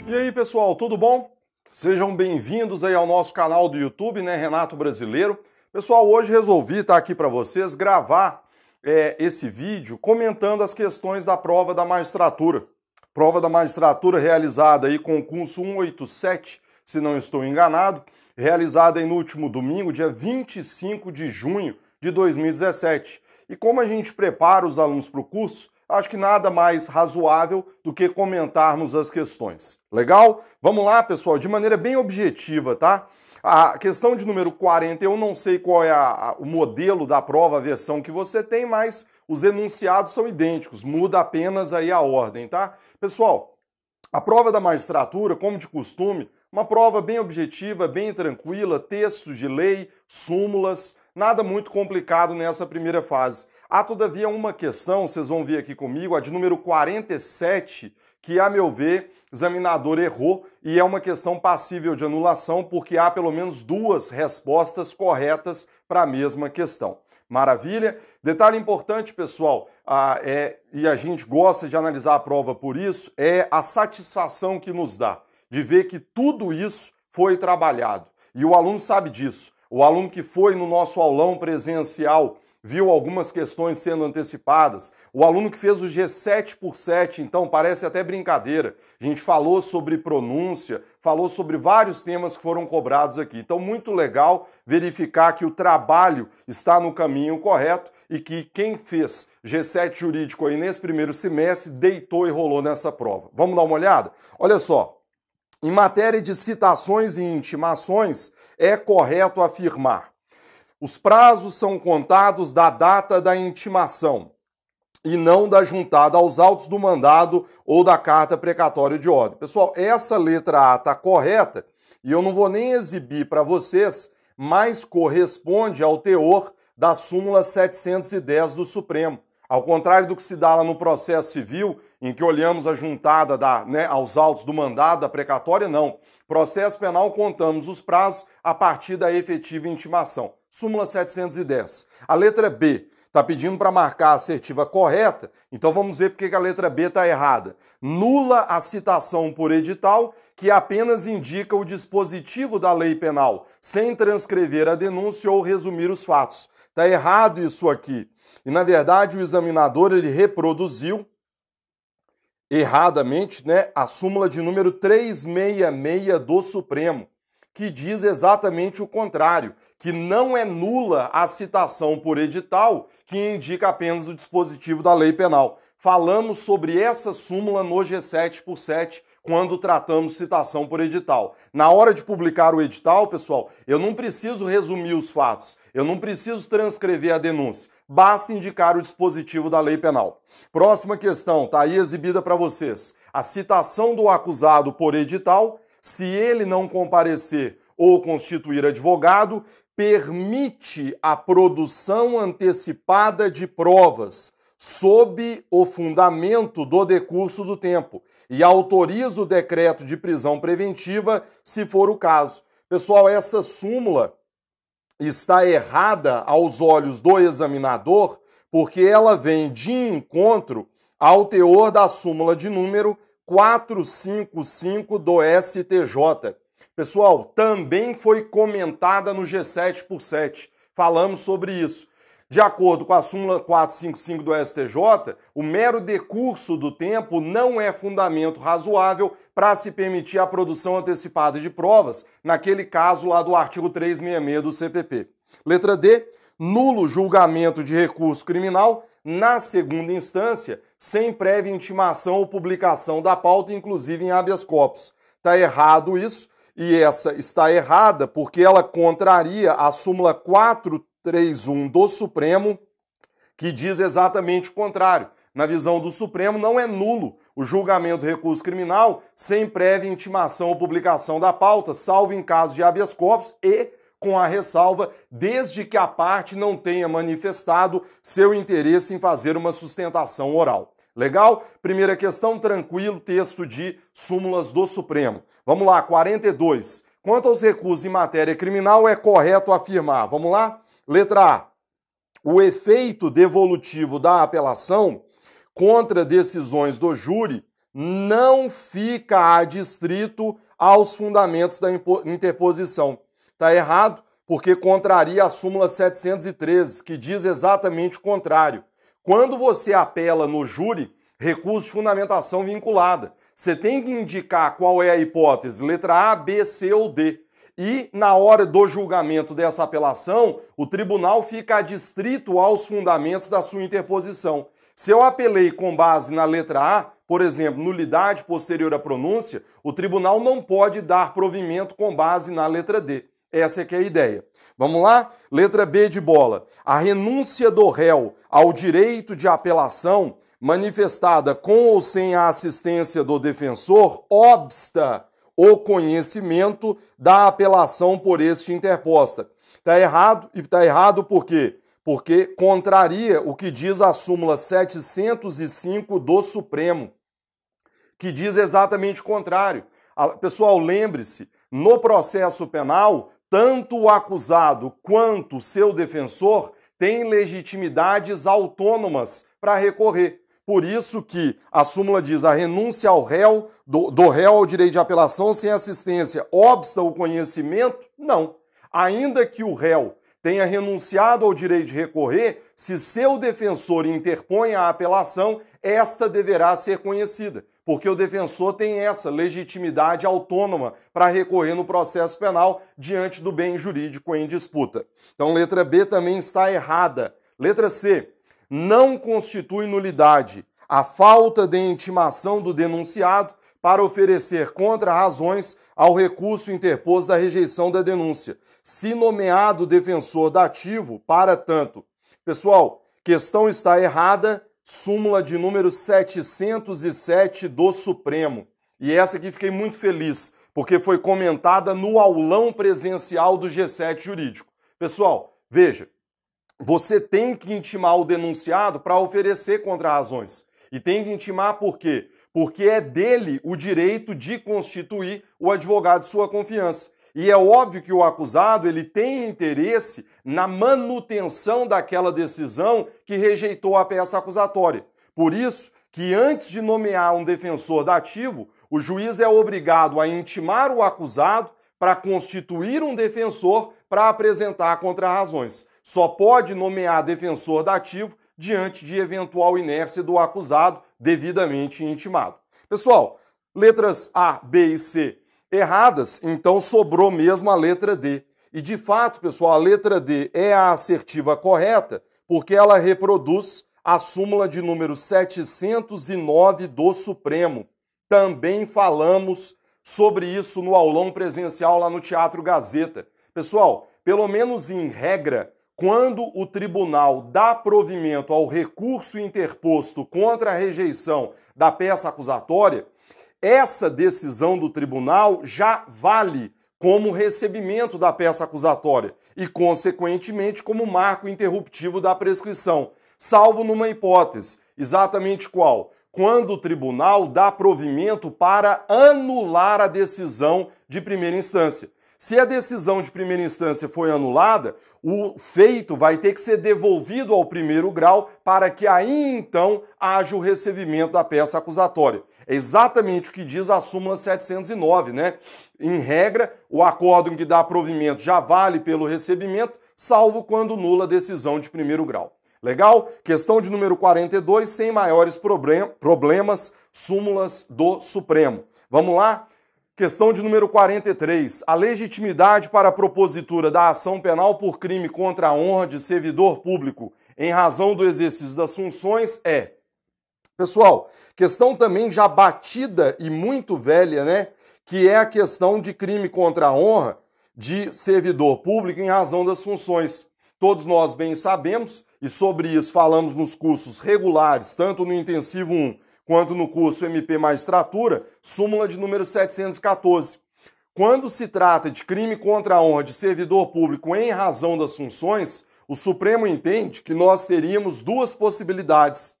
E aí, pessoal, tudo bom? Sejam bem-vindos aí ao nosso canal do YouTube, né, Renato Brasileiro. Pessoal, hoje resolvi estar aqui para vocês gravar esse vídeo comentando as questões da prova da magistratura. Prova da magistratura realizada aí com o concurso 187, se não estou enganado, realizada aí no último domingo, dia 25 de junho de 2017. E como a gente prepara os alunos para o curso, acho que nada mais razoável do que comentarmos as questões. Legal? Vamos lá, pessoal, de maneira bem objetiva, tá? A questão de número 40, eu não sei qual é o modelo da prova, a versão que você tem, mas os enunciados são idênticos, muda apenas aí a ordem, tá? Pessoal, a prova da magistratura, como de costume, uma prova bem objetiva, bem tranquila, textos de lei, súmulas, nada muito complicado nessa primeira fase. Há, todavia, uma questão, vocês vão ver aqui comigo, a de número 47, que, a meu ver, o examinador errou e é uma questão passível de anulação porque há pelo menos duas respostas corretas para a mesma questão. Maravilha? Detalhe importante, pessoal, e a gente gosta de analisar a prova por isso, é a satisfação que nos dá de ver que tudo isso foi trabalhado. E o aluno sabe disso. O aluno que foi no nosso aulão presencial viu algumas questões sendo antecipadas. O aluno que fez o G7 por 7, então parece até brincadeira. A gente falou sobre pronúncia, falou sobre vários temas que foram cobrados aqui. Então, muito legal verificar que o trabalho está no caminho correto e que quem fez G7 jurídico aí nesse primeiro semestre deitou e rolou nessa prova. Vamos dar uma olhada? Olha só. Em matéria de citações e intimações, é correto afirmar: os prazos são contados da data da intimação e não da juntada aos autos do mandado ou da carta precatória de ordem. Pessoal, essa letra A está correta e eu não vou nem exibir para vocês, mas corresponde ao teor da súmula 710 do Supremo. Ao contrário do que se dá lá no processo civil, em que olhamos a juntada aos autos do mandado, da precatória, não. Processo penal, contamos os prazos a partir da efetiva intimação. Súmula 710. A letra B está pedindo para marcar a assertiva correta, então vamos ver porque que a letra B está errada. Nula a citação por edital, que apenas indica o dispositivo da lei penal, sem transcrever a denúncia ou resumir os fatos. Está errado isso aqui. E, na verdade, o examinador ele reproduziu erradamente, a súmula de número 366 do Supremo, que diz exatamente o contrário, que não é nula a citação por edital, que indica apenas o dispositivo da lei penal. Falamos sobre essa súmula no G7 por 7, quando tratamos citação por edital. Na hora de publicar o edital, pessoal, eu não preciso resumir os fatos, eu não preciso transcrever a denúncia, basta indicar o dispositivo da lei penal. Próxima questão, está aí exibida para vocês. A citação do acusado por edital, se ele não comparecer ou constituir advogado, permite a produção antecipada de provas, sob o fundamento do decurso do tempo, e autoriza o decreto de prisão preventiva, se for o caso. Pessoal, essa súmula está errada aos olhos do examinador, porque ela vem de encontro ao teor da súmula de número 455 do STJ. Pessoal, também foi comentada no G7 por 7. Falamos sobre isso. De acordo com a súmula 455 do STJ, o mero decurso do tempo não é fundamento razoável para se permitir a produção antecipada de provas, naquele caso lá do artigo 366 do CPP. Letra D, nulo julgamento de recurso criminal na segunda instância, sem prévia intimação ou publicação da pauta, inclusive em habeas corpus. Está errado isso, e essa está errada porque ela contraria a súmula 431 do Supremo, que diz exatamente o contrário. Na visão do Supremo, não é nulo o julgamento do recurso criminal sem prévia intimação ou publicação da pauta, salvo em caso de habeas corpus e com a ressalva, desde que a parte não tenha manifestado seu interesse em fazer uma sustentação oral. Legal? Primeira questão, tranquilo, texto de súmulas do Supremo. Vamos lá, 42. Quanto aos recursos em matéria criminal, é correto afirmar. Vamos lá? Letra A. o efeito devolutivo da apelação contra decisões do júri não fica adstrito aos fundamentos da interposição. Está errado, porque contraria a súmula 713, que diz exatamente o contrário. Quando você apela no júri, recurso de fundamentação vinculada, você tem que indicar qual é a hipótese, letra A, B, C ou D. E, na hora do julgamento dessa apelação, o tribunal fica adstrito aos fundamentos da sua interposição. Se eu apelei com base na letra A, por exemplo, nulidade posterior à pronúncia, o tribunal não pode dar provimento com base na letra D. Essa é que é a ideia. Vamos lá? Letra B de bola. A renúncia do réu ao direito de apelação, manifestada com ou sem a assistência do defensor, obsta o conhecimento da apelação por este interposta. Está errado, e está errado por quê? Porque contraria o que diz a súmula 705 do Supremo, que diz exatamente o contrário. Pessoal, lembre-se, no processo penal, tanto o acusado quanto seu defensor têm legitimidades autônomas para recorrer. Por isso que a súmula diz a renúncia ao réu, do réu ao direito de apelação sem assistência obsta o conhecimento? Não. Ainda que o réu tenha renunciado ao direito de recorrer, se seu defensor interpõe a apelação, esta deverá ser conhecida, porque o defensor tem essa legitimidade autônoma para recorrer no processo penal diante do bem jurídico em disputa. Então, letra B também está errada. Letra C. Não constitui nulidade a falta de intimação do denunciado para oferecer contra-razões ao recurso interposto da rejeição da denúncia, se nomeado defensor dativo para tanto. Pessoal, questão está errada, súmula de número 707 do Supremo. E essa aqui fiquei muito feliz, porque foi comentada no aulão presencial do G7 Jurídico. Pessoal, veja, você tem que intimar o denunciado para oferecer contra-razões. E tem que intimar por quê? Porque é dele o direito de constituir o advogado de sua confiança. E é óbvio que o acusado ele tem interesse na manutenção daquela decisão que rejeitou a peça acusatória. Por isso que antes de nomear um defensor dativo, o juiz é obrigado a intimar o acusado para constituir um defensor para apresentar contra-razões. Só pode nomear defensor dativo diante de eventual inércia do acusado devidamente intimado. Pessoal, letras A, B e C erradas, então sobrou mesmo a letra D. E de fato, pessoal, a letra D é a assertiva correta porque ela reproduz a súmula de número 709 do Supremo. Também falamos sobre isso no aulão presencial lá no Teatro Gazeta. Pessoal, pelo menos em regra, quando o tribunal dá provimento ao recurso interposto contra a rejeição da peça acusatória, essa decisão do tribunal já vale como recebimento da peça acusatória e, consequentemente, como marco interruptivo da prescrição, salvo numa hipótese, exatamente qual? Quando o tribunal dá provimento para anular a decisão de primeira instância. Se a decisão de primeira instância foi anulada, o feito vai ter que ser devolvido ao primeiro grau para que aí então haja o recebimento da peça acusatória. É exatamente o que diz a súmula 709, né? Em regra, o acórdão que dá provimento já vale pelo recebimento, salvo quando nula a decisão de primeiro grau. Legal? Questão de número 42, sem maiores problemas, súmulas do Supremo. Vamos lá? Questão de número 43. A legitimidade para a propositura da ação penal por crime contra a honra de servidor público em razão do exercício das funções é... Pessoal, questão também já batida e muito velha, né? Que é a questão de crime contra a honra de servidor público em razão das funções. Todos nós bem sabemos, e sobre isso falamos nos cursos regulares, tanto no Intensivo 1 quanto no curso MP Magistratura, súmula de número 714. Quando se trata de crime contra a honra de servidor público em razão das funções, o Supremo entende que nós teríamos duas possibilidades,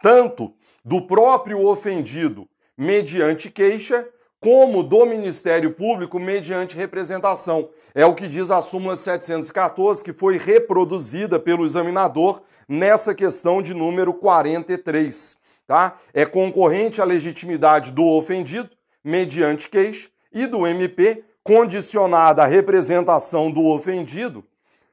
tanto do próprio ofendido mediante queixa, como do Ministério Público mediante representação. É o que diz a súmula 714, que foi reproduzida pelo examinador nessa questão de número 43. Tá? É concorrente à legitimidade do ofendido, mediante queixa, e do MP, condicionada à representação do ofendido,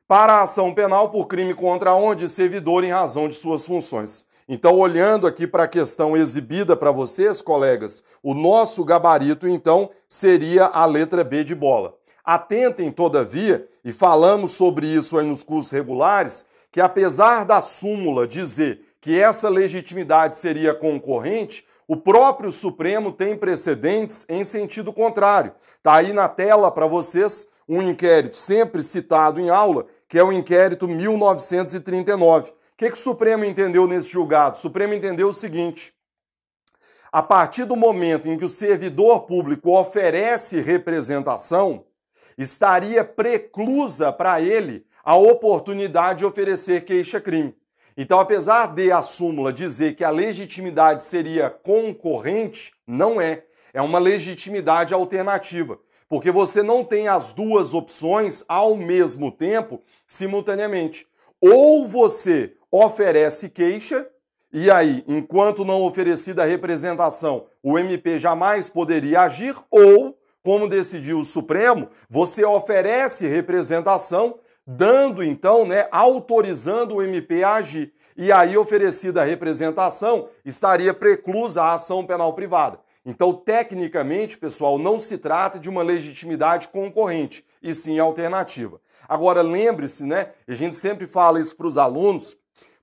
para a ação penal por crime contra a honra de servidor em razão de suas funções. Então, olhando aqui para a questão exibida para vocês, colegas, o nosso gabarito, então, seria a letra B de bola. Atentem, todavia, e falamos sobre isso aí nos cursos regulares, que apesar da súmula dizer que essa legitimidade seria concorrente, o próprio Supremo tem precedentes em sentido contrário. Está aí na tela para vocês um inquérito sempre citado em aula, que é o inquérito 1939. O que o Supremo entendeu nesse julgado? O Supremo entendeu o seguinte: a partir do momento em que o servidor público oferece representação, estaria preclusa para ele a oportunidade de oferecer queixa-crime. Então, apesar de a súmula dizer que a legitimidade seria concorrente, não é. É uma legitimidade alternativa, porque você não tem as duas opções ao mesmo tempo, simultaneamente. Ou você oferece queixa, e aí, enquanto não oferecida a representação, o MP jamais poderia agir, ou, como decidiu o Supremo, você oferece representação, dando então, autorizando o MP a agir. E aí, oferecida a representação, estaria preclusa a ação penal privada. Então, tecnicamente, pessoal, não se trata de uma legitimidade concorrente, e sim alternativa. Agora, lembre-se, a gente sempre fala isso para os alunos,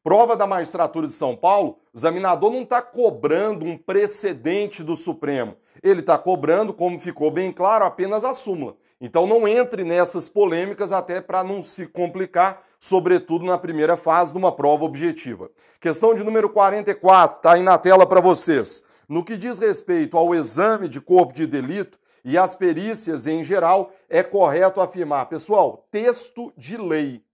prova da magistratura de São Paulo, o examinador não está cobrando um precedente do Supremo. Ele está cobrando, como ficou bem claro, apenas a súmula. Então não entre nessas polêmicas até para não se complicar, sobretudo na primeira fase de uma prova objetiva. Questão de número 44, está aí na tela para vocês. No que diz respeito ao exame de corpo de delito e às perícias em geral, é correto afirmar, pessoal, texto de lei,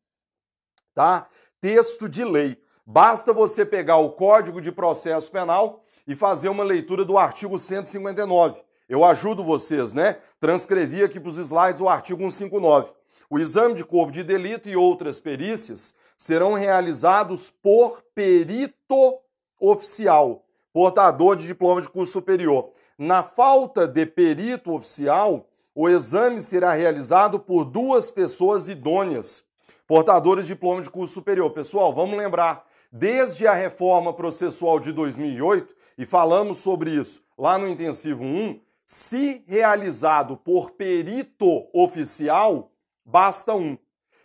tá? Texto de lei. Basta você pegar o Código de Processo Penal e fazer uma leitura do artigo 159. Eu ajudo vocês, Transcrevi aqui para os slides o artigo 159. O exame de corpo de delito e outras perícias serão realizados por perito oficial, portador de diploma de curso superior. Na falta de perito oficial, o exame será realizado por duas pessoas idôneas, portadores de diploma de curso superior. Pessoal, vamos lembrar, desde a reforma processual de 2008, e falamos sobre isso lá no intensivo 1, se realizado por perito oficial, basta um.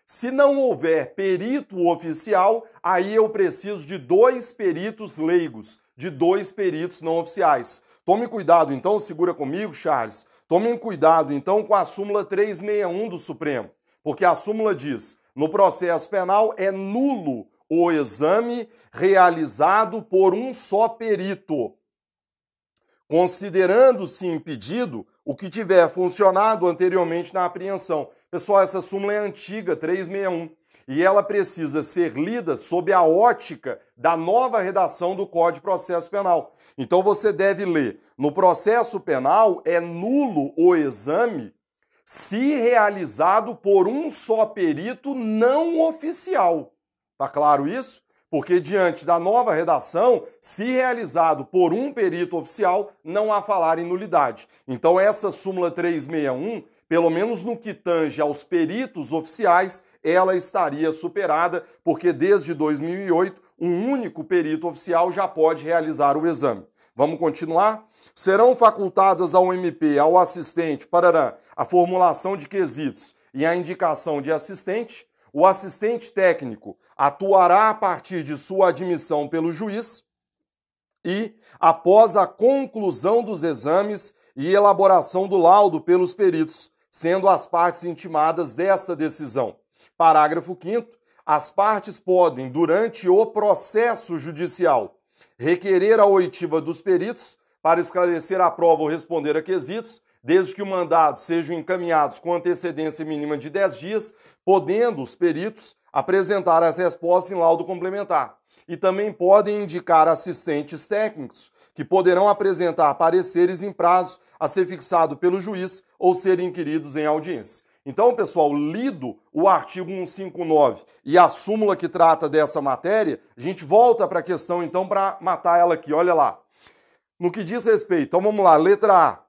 Se não houver perito oficial, aí eu preciso de dois peritos leigos, de dois peritos não oficiais. Tome cuidado, então, segura comigo, Charles. Tomem cuidado, então, com a súmula 361 do Supremo, porque a súmula diz: no processo penal é nulo o exame realizado por um só perito, considerando-se impedido o que tiver funcionado anteriormente na apreensão. Pessoal, essa súmula é antiga, 361, e ela precisa ser lida sob a ótica da nova redação do Código de Processo Penal. Então você deve ler: no processo penal é nulo o exame se realizado por um só perito não oficial. Tá claro isso? Porque diante da nova redação, se realizado por um perito oficial, não há falar em nulidade. Então essa súmula 361, pelo menos no que tange aos peritos oficiais, ela estaria superada, porque desde 2008, um único perito oficial já pode realizar o exame. Vamos continuar? Serão facultadas ao MP, ao assistente, para a formulação de quesitos e a indicação de assistente. O assistente técnico atuará a partir de sua admissão pelo juiz e, após a conclusão dos exames e elaboração do laudo pelos peritos, sendo as partes intimadas desta decisão. Parágrafo 5º. As partes podem, durante o processo judicial, requerer a oitiva dos peritos para esclarecer a prova ou responder a quesitos, desde que o mandado sejam encaminhados com antecedência mínima de 10 dias, podendo os peritos apresentar as respostas em laudo complementar. e também podem indicar assistentes técnicos, que poderão apresentar pareceres em prazo a ser fixado pelo juiz ou serem inquiridos em audiência. Então, pessoal, lido o artigo 159 e a súmula que trata dessa matéria, a gente volta para a questão, então, para matar ela aqui. Olha lá. No que diz respeito, então vamos lá, letra A.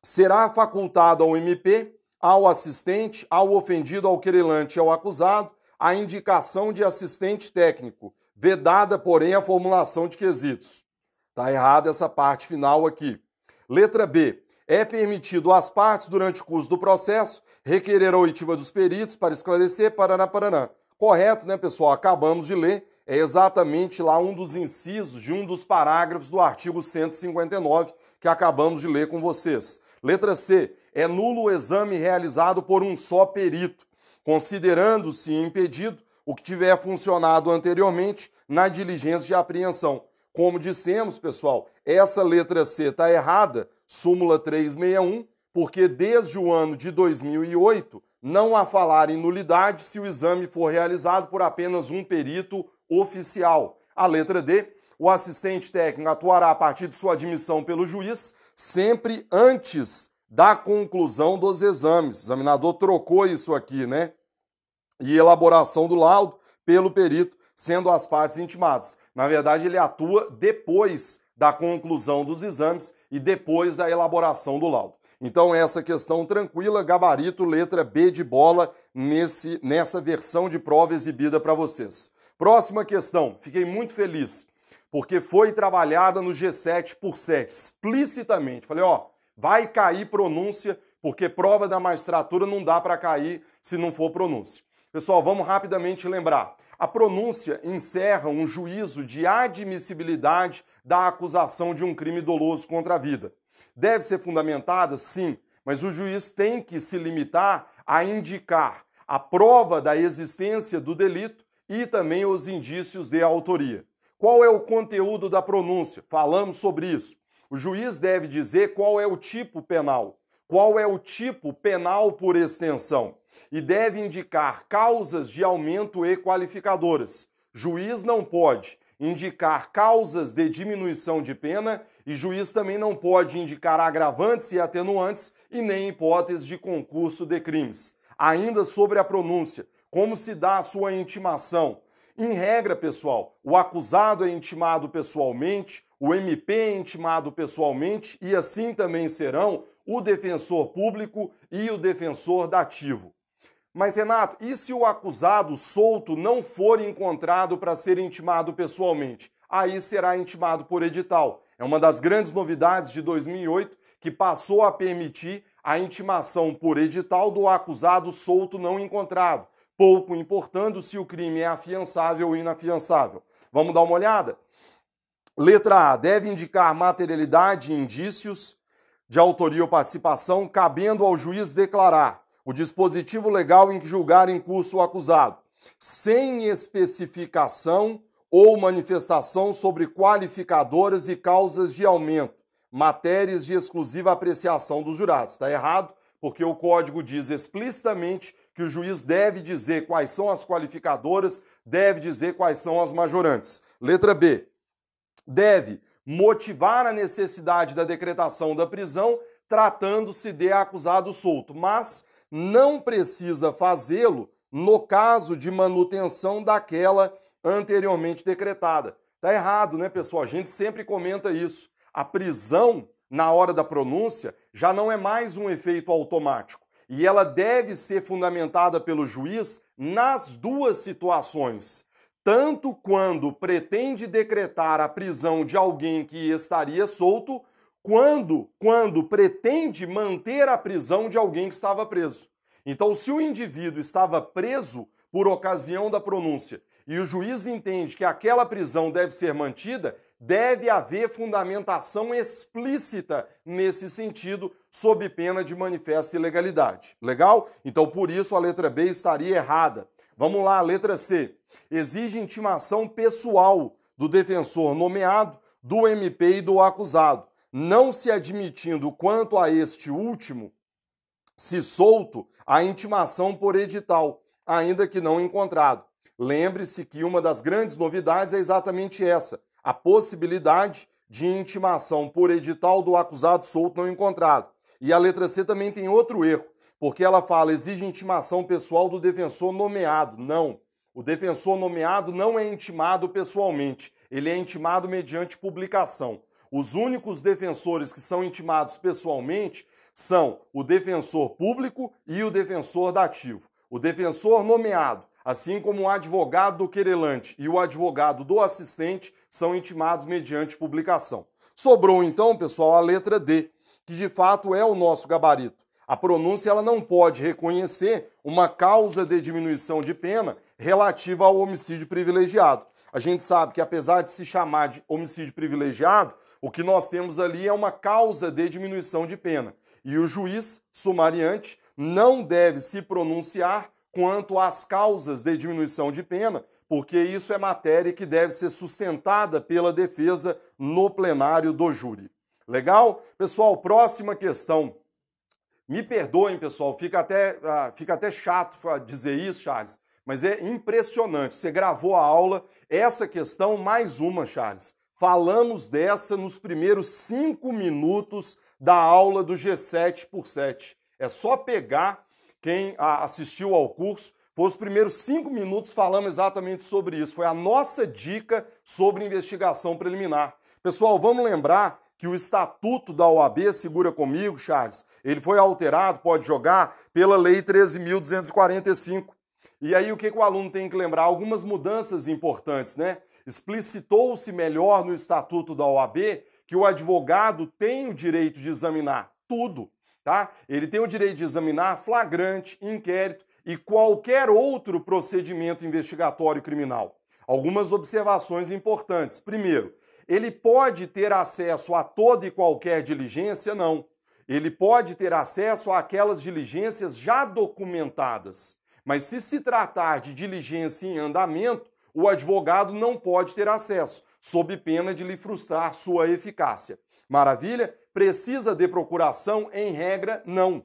Será facultado ao MP, ao assistente, ao ofendido, ao querelante e ao acusado, a indicação de assistente técnico, vedada, porém, a formulação de quesitos. Está errada essa parte final aqui. Letra B. É permitido às partes, durante o curso do processo, requerer a oitiva dos peritos para esclarecer, paraná. Correto, né, pessoal? Acabamos de ler. É exatamente lá um dos incisos de um dos parágrafos do artigo 159 que acabamos de ler com vocês. Letra C. É nulo o exame realizado por um só perito, considerando-se impedido o que tiver funcionado anteriormente na diligência de apreensão. Como dissemos, pessoal, essa letra C está errada, súmula 361, porque desde o ano de 2008 não há falar em nulidade se o exame for realizado por apenas um perito oficial. A letra D, o assistente técnico atuará a partir de sua admissão pelo juiz, sempre antes da conclusão dos exames. O examinador trocou isso aqui, né? E elaboração do laudo pelo perito, sendo as partes intimadas. Na verdade, ele atua depois da conclusão dos exames e depois da elaboração do laudo. Então, essa questão tranquila, gabarito, letra B de bola, nessa versão de prova exibida para vocês. Próxima questão, fiquei muito feliz, porque foi trabalhada no G7x7, explicitamente. Falei, ó, vai cair pronúncia, porque prova da magistratura não dá para cair se não for pronúncia. Pessoal, vamos rapidamente lembrar. A pronúncia encerra um juízo de admissibilidade da acusação de um crime doloso contra a vida. Deve ser fundamentada? Sim, mas o juiz tem que se limitar a indicar a prova da existência do delito e também os indícios de autoria. Qual é o conteúdo da pronúncia? Falamos sobre isso. O juiz deve dizer qual é o tipo penal, qual é o tipo penal por extensão, e deve indicar causas de aumento e qualificadoras. Juiz não pode indicar causas de diminuição de pena e juiz também não pode indicar agravantes e atenuantes e nem hipóteses de concurso de crimes. Ainda sobre a pronúncia, como se dá a sua intimação? Em regra, pessoal, o acusado é intimado pessoalmente, o MP é intimado pessoalmente e assim também serão o defensor público e o defensor dativo. Mas, Renato, e se o acusado solto não for encontrado para ser intimado pessoalmente? Aí será intimado por edital. É uma das grandes novidades de 2008 que passou a permitir a intimação por edital do acusado solto não encontrado, pouco importando se o crime é afiançável ou inafiançável. Vamos dar uma olhada? Letra A. Deve indicar materialidade e indícios de autoria ou participação, cabendo ao juiz declarar o dispositivo legal em que julgar em curso o acusado, sem especificação ou manifestação sobre qualificadoras e causas de aumento, matérias de exclusiva apreciação dos jurados. Está errado, porque o Código diz explicitamente que o juiz deve dizer quais são as qualificadoras, deve dizer quais são as majorantes. Letra B. Deve motivar a necessidade da decretação da prisão, tratando-se de acusado solto, mas não precisa fazê-lo no caso de manutenção daquela anteriormente decretada. Tá errado, né, pessoal? A gente sempre comenta isso. A prisão, na hora da pronúncia, já não é mais um efeito automático. E ela deve ser fundamentada pelo juiz nas duas situações. Tanto quando pretende decretar a prisão de alguém que estaria solto, quando pretende manter a prisão de alguém que estava preso. Então, se o indivíduo estava preso por ocasião da pronúncia e o juiz entende que aquela prisão deve ser mantida, deve haver fundamentação explícita nesse sentido, sob pena de manifesta ilegalidade. Legal? Então, por isso, a letra B estaria errada. Vamos lá, a letra C. Exige intimação pessoal do defensor nomeado, do MP e do acusado, não se admitindo quanto a este último, se solto, a intimação por edital, ainda que não encontrado. Lembre-se que uma das grandes novidades é exatamente essa, a possibilidade de intimação por edital do acusado solto não encontrado. E a letra C também tem outro erro, porque ela fala, exige intimação pessoal do defensor nomeado. Não, o defensor nomeado não é intimado pessoalmente, ele é intimado mediante publicação. Os únicos defensores que são intimados pessoalmente são o defensor público e o defensor dativo. O defensor nomeado, assim como o advogado do querelante e o advogado do assistente, são intimados mediante publicação. Sobrou então, pessoal, a letra D, que de fato é o nosso gabarito. A pronúncia ela não pode reconhecer uma causa de diminuição de pena relativa ao homicídio privilegiado. A gente sabe que apesar de se chamar de homicídio privilegiado, o que nós temos ali é uma causa de diminuição de pena. E o juiz sumariante não deve se pronunciar quanto às causas de diminuição de pena, porque isso é matéria que deve ser sustentada pela defesa no plenário do júri. Legal? Pessoal, próxima questão. Me perdoem, pessoal, fica até chato dizer isso, Charles, mas é impressionante. Você gravou a aula, essa questão, mais uma, Charles. Falamos dessa nos primeiros 5 minutos da aula do G7 por 7. É só pegar quem assistiu ao curso, foi os primeiros 5 minutos falando exatamente sobre isso. Foi a nossa dica sobre investigação preliminar. Pessoal, vamos lembrar que o Estatuto da OAB, segura comigo, Charles, ele foi alterado, pode jogar, pela Lei 13.245. E aí o que o aluno tem que lembrar? Algumas mudanças importantes, né? Explicitou-se melhor no Estatuto da OAB que o advogado tem o direito de examinar tudo, tá? Ele tem o direito de examinar flagrante, inquérito e qualquer outro procedimento investigatório criminal. Algumas observações importantes. Primeiro, ele pode ter acesso a toda e qualquer diligência? Não. Ele pode ter acesso àquelas diligências já documentadas. Mas se tratar de diligência em andamento, o advogado não pode ter acesso, sob pena de lhe frustrar sua eficácia. Maravilha? Precisa de procuração? Em regra, não.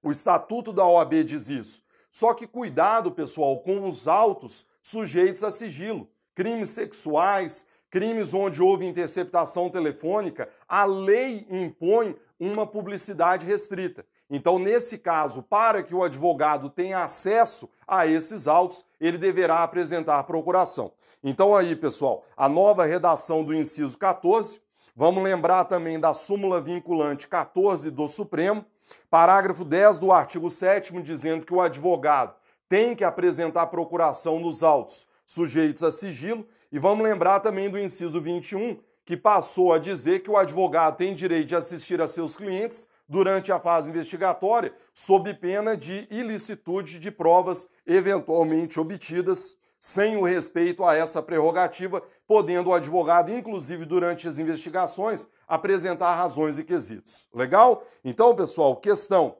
O Estatuto da OAB diz isso. Só que cuidado, pessoal, com os autos sujeitos a sigilo. Crimes sexuais, crimes onde houve interceptação telefônica, a lei impõe uma publicidade restrita. Então, nesse caso, para que o advogado tenha acesso a esses autos, ele deverá apresentar procuração. Então aí, pessoal, a nova redação do inciso 14, vamos lembrar também da súmula vinculante 14 do Supremo, parágrafo 10 do artigo 7º, dizendo que o advogado tem que apresentar procuração nos autos sujeitos a sigilo, e vamos lembrar também do inciso 21, que passou a dizer que o advogado tem direito de assistir a seus clientes durante a fase investigatória, sob pena de ilicitude de provas eventualmente obtidas, sem o respeito a essa prerrogativa, podendo o advogado, inclusive durante as investigações, apresentar razões e quesitos. Legal? Então, pessoal, questão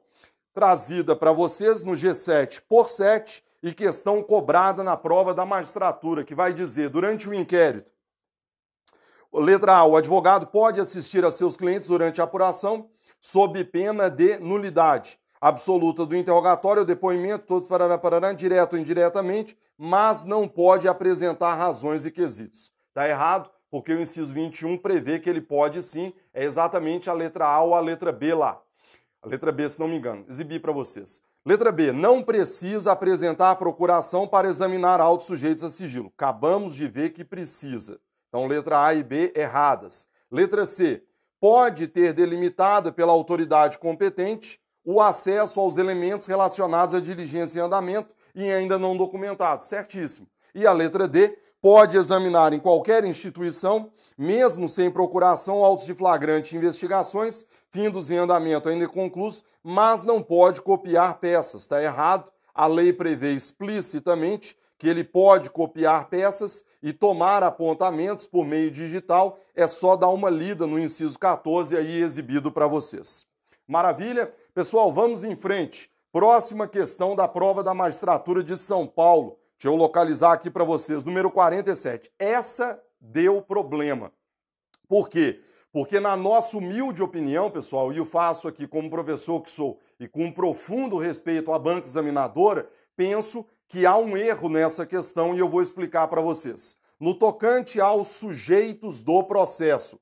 trazida para vocês no G7 por 7 e questão cobrada na prova da magistratura, que vai dizer, durante o inquérito, letra A, o advogado pode assistir a seus clientes durante a apuração, sob pena de nulidade absoluta do interrogatório, o depoimento, todos parará, direto ou indiretamente, mas não pode apresentar razões e quesitos. Está errado, porque o inciso 21 prevê que ele pode sim, é exatamente a letra A ou a letra B lá. A letra B, se não me engano, exibi para vocês. Letra B, não precisa apresentar a procuração para examinar autos sujeitos a sigilo. Acabamos de ver que precisa. Então, letra A e B erradas. Letra C, pode ter delimitado pela autoridade competente o acesso aos elementos relacionados à diligência em andamento e ainda não documentados. Certíssimo. E a letra D, pode examinar em qualquer instituição, mesmo sem procuração, autos de flagrante e investigações, findos em andamento ainda inconclusos, mas não pode copiar peças. Está errado. A lei prevê explicitamente que ele pode copiar peças e tomar apontamentos por meio digital. É só dar uma lida no inciso 14 aí exibido para vocês. Maravilha? Pessoal, vamos em frente. Próxima questão da prova da magistratura de São Paulo. Deixa eu localizar aqui para vocês, número 47. Essa deu problema. Por quê? Porque na nossa humilde opinião, pessoal, e eu faço aqui como professor que sou e com um profundo respeito à banca examinadora, penso que há um erro nessa questão e eu vou explicar para vocês. No tocante aos sujeitos do processo,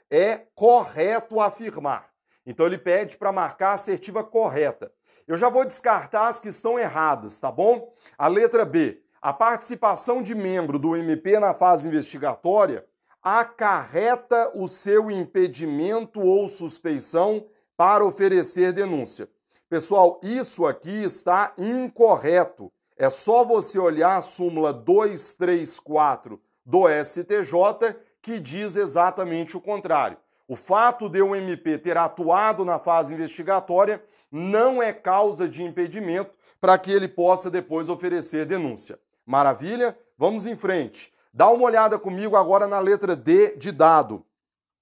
é correto afirmar. Então ele pede para marcar a assertiva correta. Eu já vou descartar as que estão erradas, tá bom? A letra B. A participação de membro do MP na fase investigatória acarreta o seu impedimento ou suspeição para oferecer denúncia. Pessoal, isso aqui está incorreto. É só você olhar a súmula 234 do STJ que diz exatamente o contrário. O fato de o MP ter atuado na fase investigatória não é causa de impedimento para que ele possa depois oferecer denúncia. Maravilha? Vamos em frente. Dá uma olhada comigo agora na letra D de dado.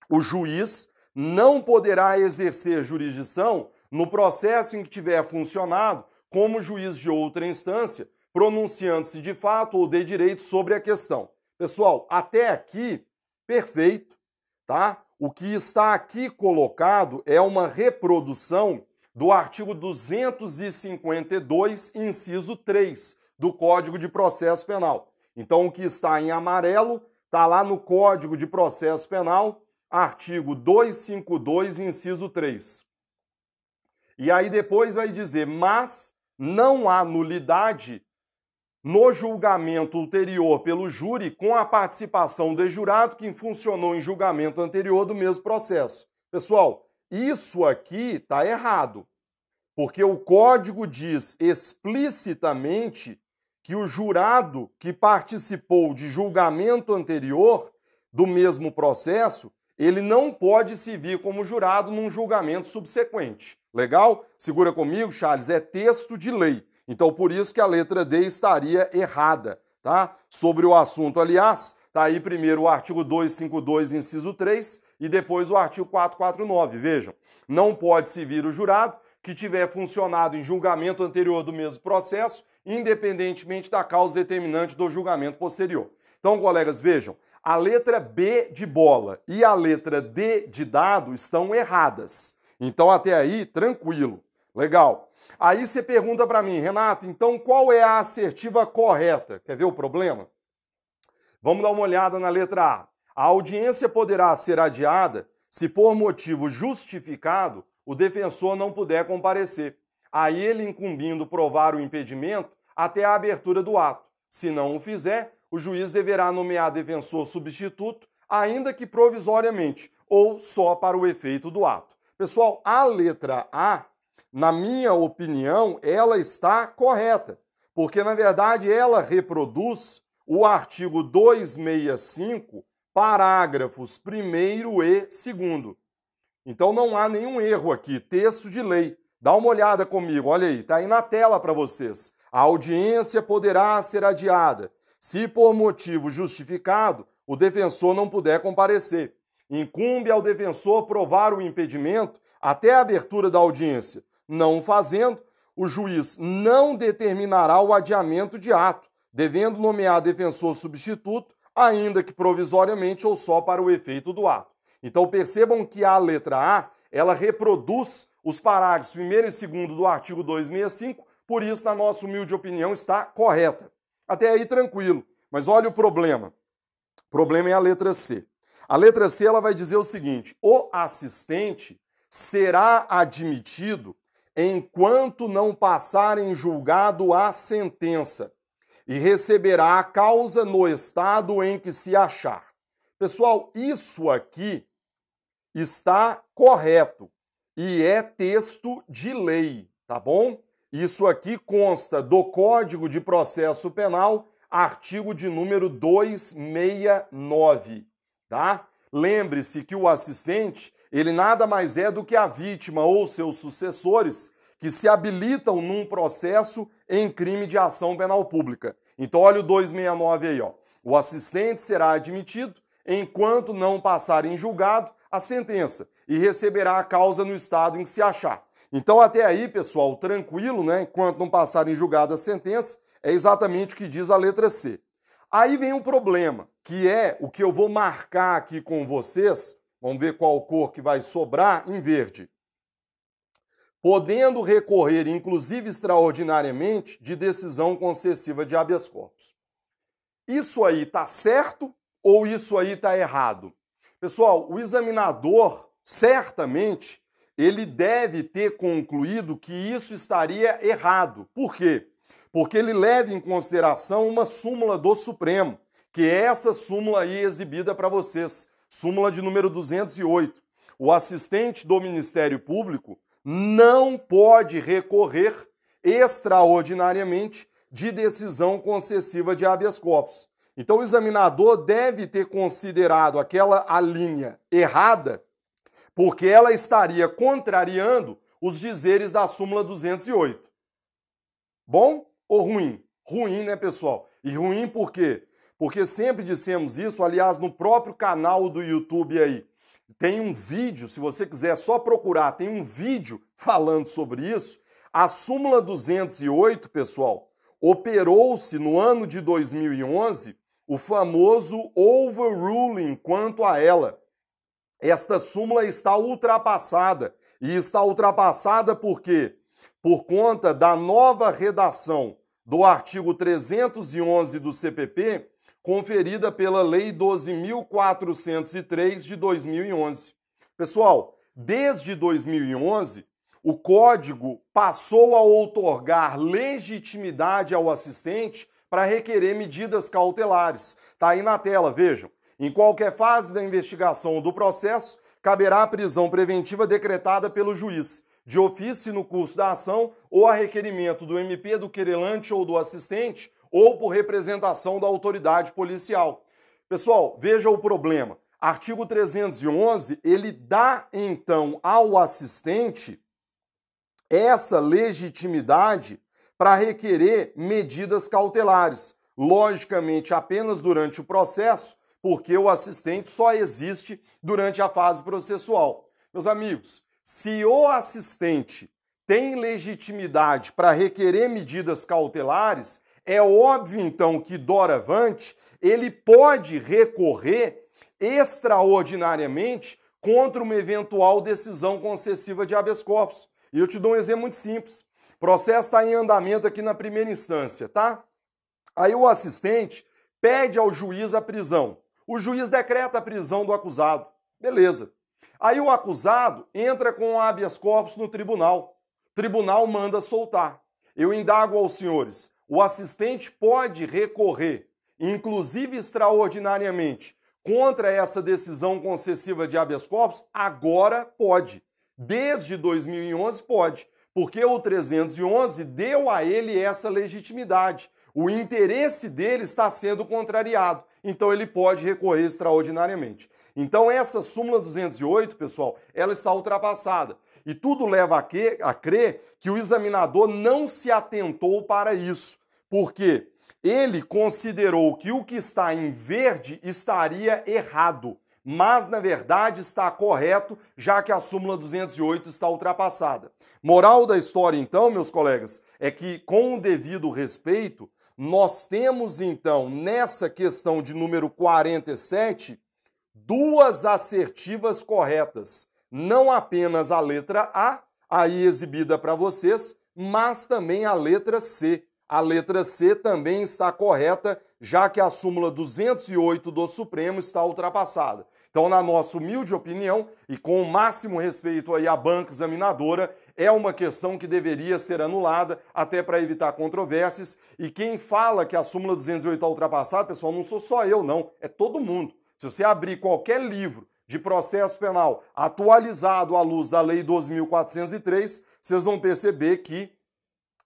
O juiz não poderá exercer jurisdição no processo em que tiver funcionado como juiz de outra instância, pronunciando-se de fato ou de direito sobre a questão. Pessoal, até aqui, perfeito, tá? O que está aqui colocado é uma reprodução do artigo 252, inciso 3, do Código de Processo Penal. Então, o que está em amarelo está lá no Código de Processo Penal, artigo 252, inciso 3. E aí depois vai dizer, mas não há nulidade no julgamento ulterior pelo júri com a participação do jurado que funcionou em julgamento anterior do mesmo processo. Pessoal, isso aqui está errado, porque o Código diz explicitamente que o jurado que participou de julgamento anterior do mesmo processo, ele não pode se vir como jurado num julgamento subsequente. Legal? Segura comigo, Charles, é texto de lei. Então, por isso que a letra D estaria errada, tá? Sobre o assunto, aliás, tá aí primeiro o artigo 252, inciso 3, e depois o artigo 449. Vejam, não pode se vir o jurado que tiver funcionado em julgamento anterior do mesmo processo, independentemente da causa determinante do julgamento posterior. Então, colegas, vejam, a letra B de bola e a letra D de dado estão erradas. Então, até aí, tranquilo. Legal. Aí você pergunta para mim, Renato, então qual é a assertiva correta? Quer ver o problema? Vamos dar uma olhada na letra A. A audiência poderá ser adiada se por motivo justificado o defensor não puder comparecer. A ele incumbindo provar o impedimento até a abertura do ato. Se não o fizer, o juiz deverá nomear defensor substituto, ainda que provisoriamente, ou só para o efeito do ato. Pessoal, a letra A, na minha opinião, ela está correta, porque, na verdade, ela reproduz o artigo 265, parágrafos 1º e 2º. Então, não há nenhum erro aqui, texto de lei. Dá uma olhada comigo, olha aí, está aí na tela para vocês. A audiência poderá ser adiada se, por motivo justificado, o defensor não puder comparecer. Incumbe ao defensor provar o impedimento até a abertura da audiência. Não o fazendo, o juiz não determinará o adiamento de ato, devendo nomear defensor substituto, ainda que provisoriamente ou só para o efeito do ato. Então percebam que a letra A, ela reproduz os parágrafos 1º e 2º do artigo 265, por isso, na nossa humilde opinião, está correta. Até aí tranquilo, mas olha o problema. O problema é a letra C. A letra C ela vai dizer o seguinte, o assistente será admitido enquanto não passar em julgado a sentença e receberá a causa no estado em que se achar. Pessoal, isso aqui está correto e é texto de lei, tá bom? Isso aqui consta do Código de Processo Penal, artigo de número 269, tá? Lembre-se que o assistente, ele nada mais é do que a vítima ou seus sucessores que se habilitam num processo em crime de ação penal pública. Então, olha o 269 aí, ó. O assistente será admitido enquanto não passar em julgado a sentença e receberá a causa no estado em que se achar. Então, até aí, pessoal, tranquilo, né? Enquanto não passar em julgado a sentença, é exatamente o que diz a letra C. Aí vem um problema, que é o que eu vou marcar aqui com vocês. Vamos ver qual cor que vai sobrar em verde. podendo recorrer, inclusive extraordinariamente, de decisão concessiva de habeas corpus. Isso aí está certo ou isso aí está errado? Pessoal, o examinador, certamente, ele deve ter concluído que isso estaria errado. Por quê? Porque ele leva em consideração uma súmula do Supremo, que é essa súmula aí exibida para vocês, súmula de número 208. O assistente do Ministério Público não pode recorrer extraordinariamente de decisão concessiva de habeas corpus. Então o examinador deve ter considerado aquela alínea errada, porque ela estaria contrariando os dizeres da súmula 208. Bom ou ruim? Ruim, né, pessoal? E ruim por quê? Porque sempre dissemos isso, aliás, no próprio canal do YouTube aí. Tem um vídeo, se você quiser só procurar, tem um vídeo falando sobre isso. A súmula 208, pessoal, operou-se no ano de 2011 o famoso overruling quanto a ela. Esta súmula está ultrapassada. E está ultrapassada por quê? Por conta da nova redação do artigo 311 do CPP, conferida pela Lei 12.403 de 2011. Pessoal, desde 2011, o Código passou a outorgar legitimidade ao assistente para requerer medidas cautelares. Está aí na tela, vejam. Em qualquer fase da investigação ou do processo, caberá a prisão preventiva decretada pelo juiz, de ofício no curso da ação ou a requerimento do MP, do querelante ou do assistente, ou por representação da autoridade policial. Pessoal, veja o problema. Artigo 311, ele dá, então, ao assistente essa legitimidade para requerer medidas cautelares. Logicamente, apenas durante o processo, porque o assistente só existe durante a fase processual. Meus amigos, se o assistente tem legitimidade para requerer medidas cautelares, é óbvio, então, que doravante ele pode recorrer extraordinariamente contra uma eventual decisão concessiva de habeas corpus. E eu te dou um exemplo muito simples. O processo está em andamento aqui na primeira instância, tá? Aí o assistente pede ao juiz a prisão. O juiz decreta a prisão do acusado. Beleza. Aí o acusado entra com habeas corpus no tribunal. O tribunal manda soltar. Eu indago aos senhores, o assistente pode recorrer, inclusive extraordinariamente, contra essa decisão concessiva de habeas corpus? Agora pode. Desde 2011 pode, porque o 311 deu a ele essa legitimidade. O interesse dele está sendo contrariado, então ele pode recorrer extraordinariamente. Então essa súmula 208, pessoal, ela está ultrapassada. E tudo leva a crer que o examinador não se atentou para isso, porque ele considerou que o que está em verde estaria errado, mas na verdade está correto, já que a súmula 208 está ultrapassada. Moral da história, então, meus colegas, é que com o devido respeito, nós temos então nessa questão de número 47 duas assertivas corretas. Não apenas a letra A, aí exibida para vocês, mas também a letra C. A letra C também está correta, já que a súmula 208 do Supremo está ultrapassada. Então, na nossa humilde opinião, e com o máximo respeito aí à banca examinadora, é uma questão que deveria ser anulada, até para evitar controvérsias. E quem fala que a súmula 208 está ultrapassada, pessoal, não sou só eu, não, é todo mundo. Se você abrir qualquer livro de processo penal atualizado à luz da Lei 12.403, vocês vão perceber que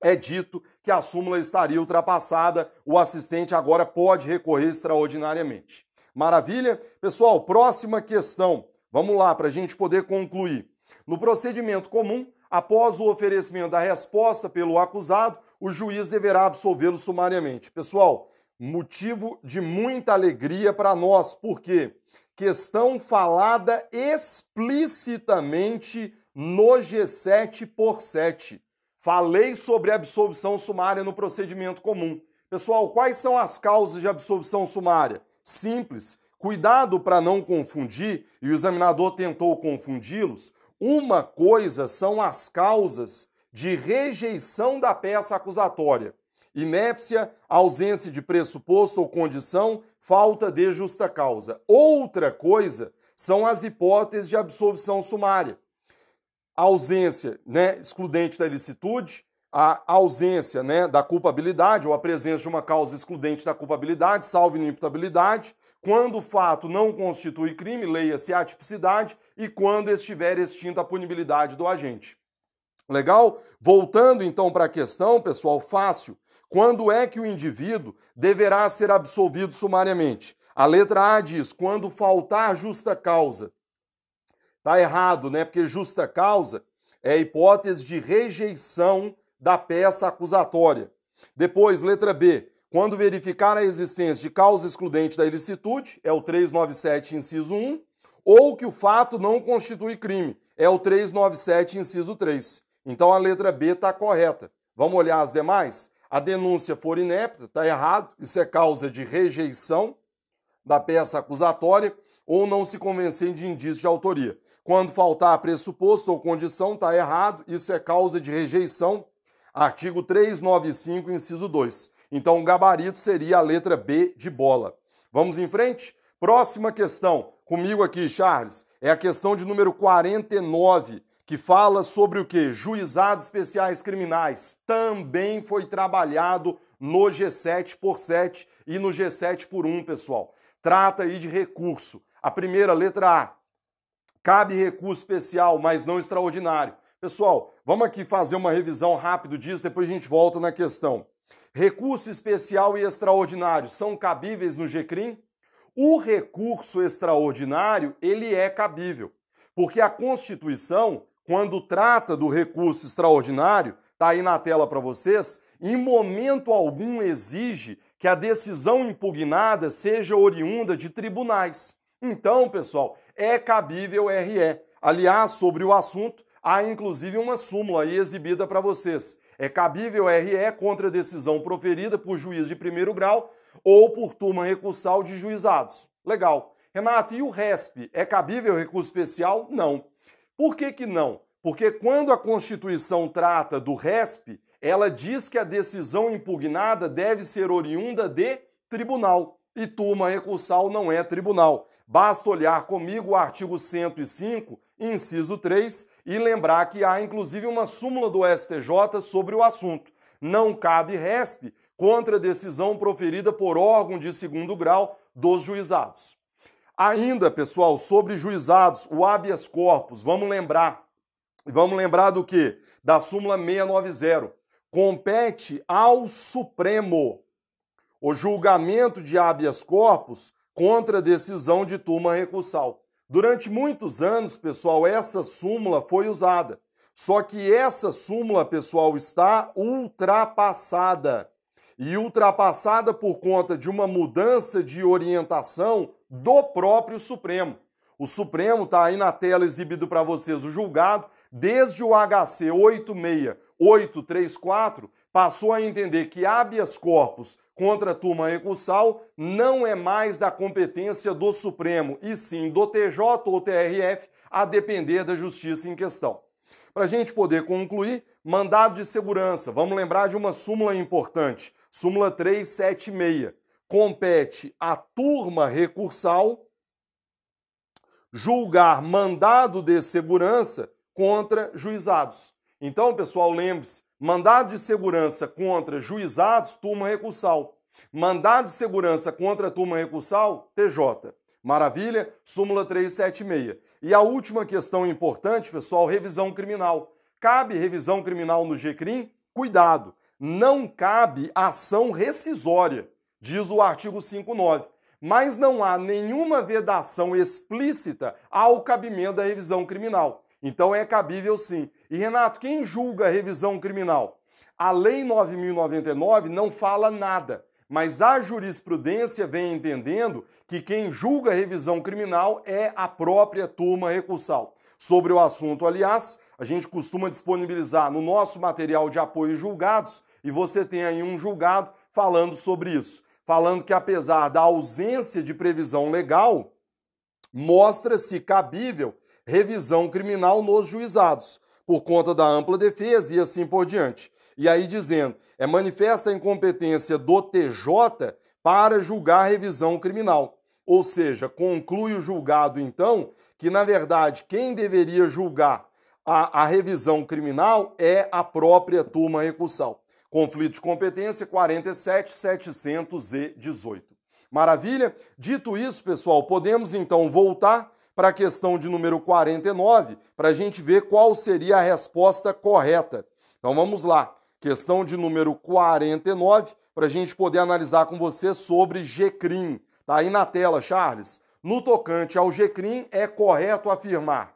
é dito que a súmula estaria ultrapassada, o assistente agora pode recorrer extraordinariamente. Maravilha? Pessoal, próxima questão. Vamos lá, para a gente poder concluir. No procedimento comum, após o oferecimento da resposta pelo acusado, o juiz deverá absolvê-lo sumariamente. Pessoal, motivo de muita alegria para nós, porque questão falada explicitamente no G7 por 7. Falei sobre absolvição sumária no procedimento comum. Pessoal, quais são as causas de absolvição sumária? Simples. Cuidado para não confundir, e o examinador tentou confundi-los, Uma coisa são as causas de rejeição da peça acusatória: inépcia, ausência de pressuposto ou condição, falta de justa causa. Outra coisa são as hipóteses de absolvição sumária: a ausência, excludente da ilicitude, a ausência, da culpabilidade ou a presença de uma causa excludente da culpabilidade, salvo inimputabilidade, quando o fato não constitui crime, leia-se a atipicidade, e quando estiver extinta a punibilidade do agente. Legal? Voltando então para a questão, pessoal, fácil. Quando é que o indivíduo deverá ser absolvido sumariamente? A letra A diz: quando faltar justa causa. Tá errado, Porque justa causa é a hipótese de rejeição da peça acusatória. Depois, letra B: quando verificar a existência de causa excludente da ilicitude, é o 397, inciso 1, ou que o fato não constitui crime, é o 397, inciso 3. Então a letra B está correta. Vamos olhar as demais? A denúncia for inepta, está errado, isso é causa de rejeição da peça acusatória, ou não se convencer de indício de autoria. Quando faltar pressuposto ou condição, está errado, isso é causa de rejeição. Artigo 395, inciso 2. Então, o gabarito seria a letra B de bola. Vamos em frente? Próxima questão. Comigo aqui, Charles, é a questão de número 49, que fala sobre o quê? Juizados especiais criminais. Também foi trabalhado no G7 por 7 e no G7 por 1, pessoal. Trata aí de recurso. A primeira, letra A. Cabe recurso especial, mas não extraordinário. Pessoal, vamos aqui fazer uma revisão rápida disso, depois a gente volta na questão. Recurso especial e extraordinário são cabíveis no GCRIM? O recurso extraordinário, ele é cabível, porque a Constituição, quando trata do recurso extraordinário, está aí na tela para vocês, em momento algum exige que a decisão impugnada seja oriunda de tribunais. Então, pessoal, é cabível RE. Aliás, sobre o assunto, há inclusive uma súmula aí exibida para vocês. É cabível RE contra decisão proferida por juiz de primeiro grau ou por turma recursal de juizados. Legal. Renato, e o RESP? É cabível recurso especial? Não. Por que não? Porque quando a Constituição trata do RESP, ela diz que a decisão impugnada deve ser oriunda de tribunal. E turma recursal não é tribunal. Basta olhar comigo o artigo 105, inciso 3, e lembrar que há inclusive uma súmula do STJ sobre o assunto. Não cabe RESP contra decisão proferida por órgão de segundo grau dos juizados. Ainda, pessoal, sobre juizados, o habeas corpus, vamos lembrar do quê? Da súmula 690. Compete ao Supremo o julgamento de habeas corpus contra decisão de turma recursal. Durante muitos anos, pessoal, essa súmula foi usada. Só que essa súmula, pessoal, está ultrapassada. E ultrapassada por conta de uma mudança de orientação do próprio Supremo. O Supremo está aí na tela exibido para vocês o julgado, desde o HC 86834, passou a entender que habeas corpus contra a turma recursal não é mais da competência do Supremo, e sim do TJ ou TRF, a depender da justiça em questão. Para a gente poder concluir, mandado de segurança. Vamos lembrar de uma súmula importante, súmula 376. Compete à turma recursal julgar mandado de segurança contra juizados. Então, pessoal, lembre-se, mandado de segurança contra juizados, turma recursal. Mandado de segurança contra turma recursal, TJ. Maravilha? Súmula 376. E a última questão importante, pessoal, revisão criminal. Cabe revisão criminal no GCRIM? Cuidado, não cabe ação rescisória, diz o artigo 59. Mas não há nenhuma vedação explícita ao cabimento da revisão criminal. Então é cabível sim. E Renato, quem julga a revisão criminal? A Lei 9.099 não fala nada, mas a jurisprudência vem entendendo que quem julga a revisão criminal é a própria turma recursal. Sobre o assunto, aliás, a gente costuma disponibilizar no nosso material de apoio julgados, e você tem aí um julgado falando sobre isso. Falando que apesar da ausência de previsão legal, mostra-se cabível revisão criminal nos juizados, por conta da ampla defesa e assim por diante. E aí dizendo, é manifesta a incompetência do TJ para julgar a revisão criminal. Ou seja, conclui o julgado, então, que, na verdade, quem deveria julgar a revisão criminal é a própria turma recursal. Conflito de competência 47.718. Maravilha? Dito isso, pessoal, podemos, então, voltar para a questão de número 49, para a gente ver qual seria a resposta correta. Então, vamos lá. Questão de número 49, para a gente poder analisar com você sobre GCRIM. Tá aí na tela, Charles. No tocante ao GCRIM, é correto afirmar: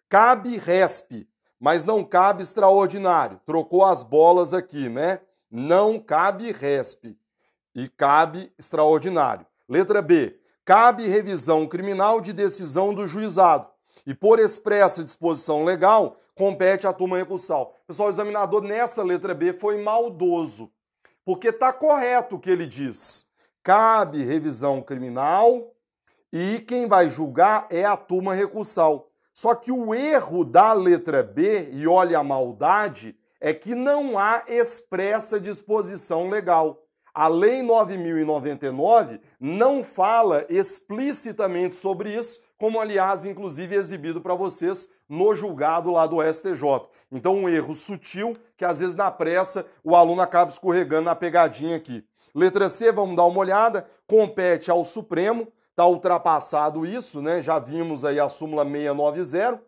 cabe RESP, mas não cabe extraordinário. Trocou as bolas aqui, né? Não cabe RESP e cabe extraordinário. Letra B. Cabe revisão criminal de decisão do juizado. E por expressa disposição legal, compete à turma recursal. Pessoal, o examinador nessa letra B foi maldoso, porque está correto o que ele diz. Cabe revisão criminal e quem vai julgar é a turma recursal. Só que o erro da letra B, e olha a maldade, é que não há expressa disposição legal. A Lei 9.099 não fala explicitamente sobre isso, como, aliás, inclusive exibido para vocês no julgado lá do STJ. Então, um erro sutil que, às vezes, na pressa, o aluno acaba escorregando na pegadinha aqui. Letra C, vamos dar uma olhada, compete ao Supremo, está ultrapassado isso, né? Já vimos aí a súmula 690.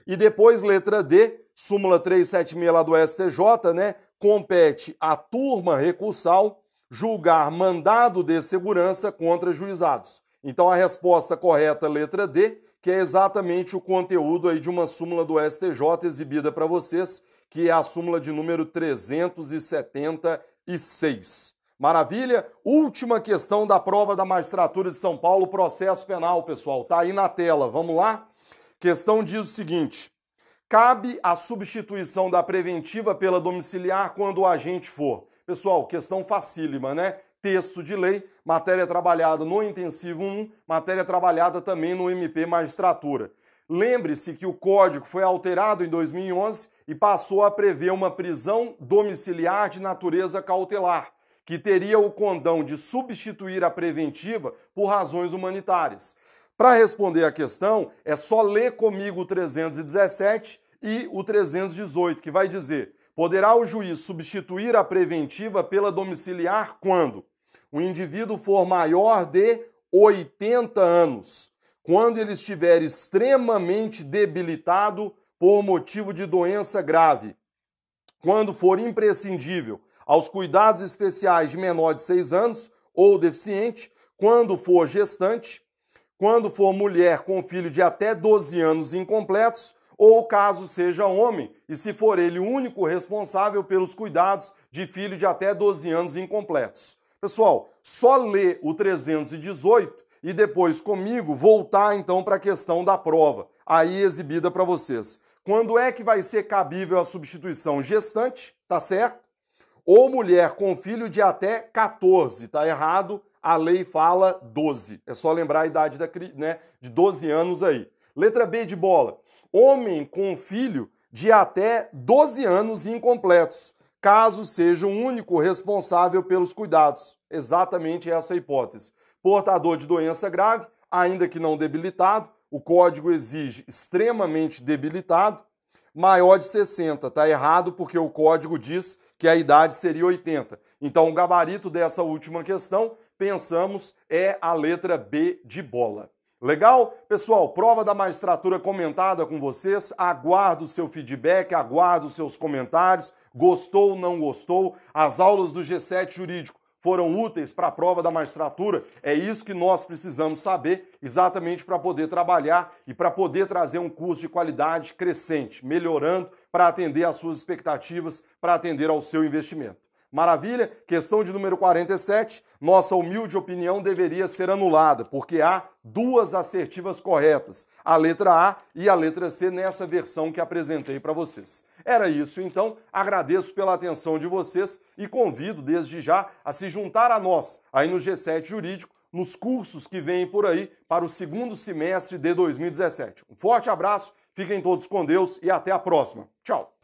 E depois, letra D, súmula 376 lá do STJ, né? Compete à turma recursal julgar mandado de segurança contra juizados. Então a resposta correta, letra D, que é exatamente o conteúdo aí de uma súmula do STJ exibida para vocês, que é a súmula de número 376. Maravilha? Última questão da prova da magistratura de São Paulo, processo penal, pessoal. Tá aí na tela. Vamos lá? Questão diz o seguinte: cabe a substituição da preventiva pela domiciliar quando o agente for. Pessoal, questão facílima, né? Texto de lei, matéria trabalhada no intensivo 1, matéria trabalhada também no MP Magistratura. Lembre-se que o Código foi alterado em 2011 e passou a prever uma prisão domiciliar de natureza cautelar, que teria o condão de substituir a preventiva por razões humanitárias. Para responder a questão, é só ler comigo o 317 e o 318, que vai dizer: poderá o juiz substituir a preventiva pela domiciliar quando o indivíduo for maior de 80 anos, quando ele estiver extremamente debilitado por motivo de doença grave, quando for imprescindível aos cuidados especiais de menor de 6 anos ou deficiente, quando for gestante, quando for mulher com filho de até 12 anos incompletos, ou caso seja homem, e se for ele o único responsável pelos cuidados de filho de até 12 anos incompletos. Pessoal, só ler o 318 e depois comigo voltar então para a questão da prova, aí exibida para vocês. Quando é que vai ser cabível a substituição? Gestante, tá certo? Ou mulher com filho de até 14, tá errado, a lei fala 12. É só lembrar a idade de 12 anos aí. Letra B de bola. Homem com filho de até 12 anos incompletos, caso seja o único responsável pelos cuidados. Exatamente essa a hipótese. Portador de doença grave, ainda que não debilitado, o Código exige extremamente debilitado, maior de 60. Está errado porque o Código diz que a idade seria 80. Então, o gabarito dessa última questão, pensamos, é a letra B de bola. Legal? Pessoal, prova da magistratura comentada com vocês, aguardo o seu feedback, aguardo os seus comentários, gostou ou não gostou, as aulas do G7 Jurídico foram úteis para a prova da magistratura? É isso que nós precisamos saber, exatamente para poder trabalhar e para poder trazer um curso de qualidade crescente, melhorando para atender às suas expectativas, para atender ao seu investimento. Maravilha? Questão de número 47, nossa humilde opinião deveria ser anulada, porque há duas assertivas corretas, a letra A e a letra C nessa versão que apresentei para vocês. Era isso, então, agradeço pela atenção de vocês e convido desde já a se juntar a nós aí no G7 Jurídico, nos cursos que vêm por aí para o segundo semestre de 2017. Um forte abraço, fiquem todos com Deus e até a próxima. Tchau!